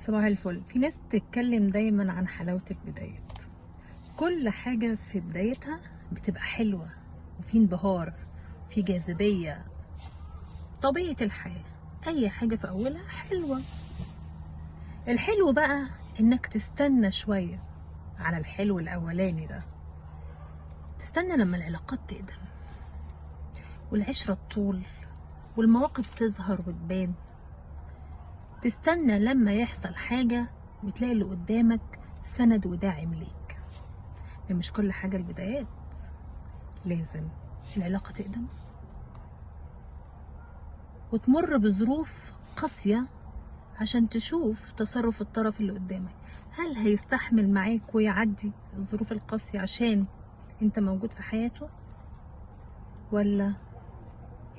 صباح الفل. في ناس بتتكلم دايما عن حلاوة البدايات. كل حاجة في بدايتها بتبقى حلوة وفي انبهار، في جاذبية. طبيعة الحياة أي حاجة في أولها حلوة. الحلو بقى إنك تستنى شوية على الحلو الأولاني ده، تستنى لما العلاقات تقدم والعشرة تطول والمواقف تظهر وتبان. تستنى لما يحصل حاجة وتلاقي اللي قدامك سند وداعم ليك. مش كل حاجة البدايات لازم العلاقة تقدم وتمر بظروف قاسية عشان تشوف تصرف الطرف اللي قدامك، هل هيستحمل معاك ويعدي الظروف القاسية عشان انت موجود في حياته، ولا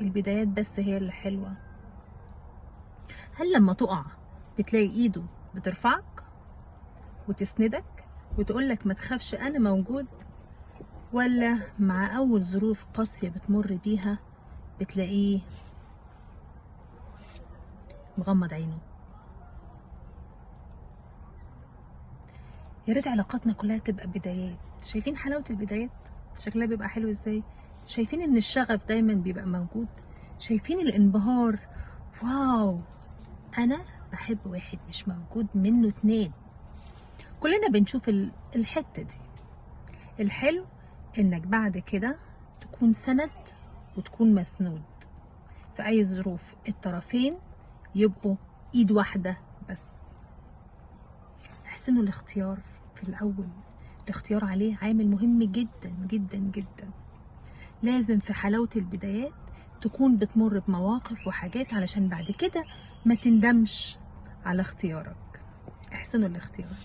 البدايات بس هي اللي حلوة؟ هل لما تقع بتلاقي ايده بترفعك وتسندك وتقولك ما تخافش انا موجود، ولا مع اول ظروف قاسية بتمر بيها بتلاقيه مغمض عينه؟ يا ريت علاقاتنا كلها تبقى بدايات. شايفين حلاوة البدايات شكلها بيبقى حلو ازاي؟ شايفين ان الشغف دايما بيبقى موجود؟ شايفين الانبهار؟ واو، انا بحب واحد مش موجود منه اتنين. كلنا بنشوف الحتة دي. الحلو انك بعد كده تكون سند وتكون مسنود في اي ظروف، الطرفين يبقوا ايد واحدة بس. احسنوا الاختيار في الاول، الاختيار عليه عامل مهم جدا جدا جدا. لازم في حلاوة البدايات تكون بتمر بمواقف وحاجات علشان بعد كده ما تندمش على اختيارك. احسنوا الاختيار.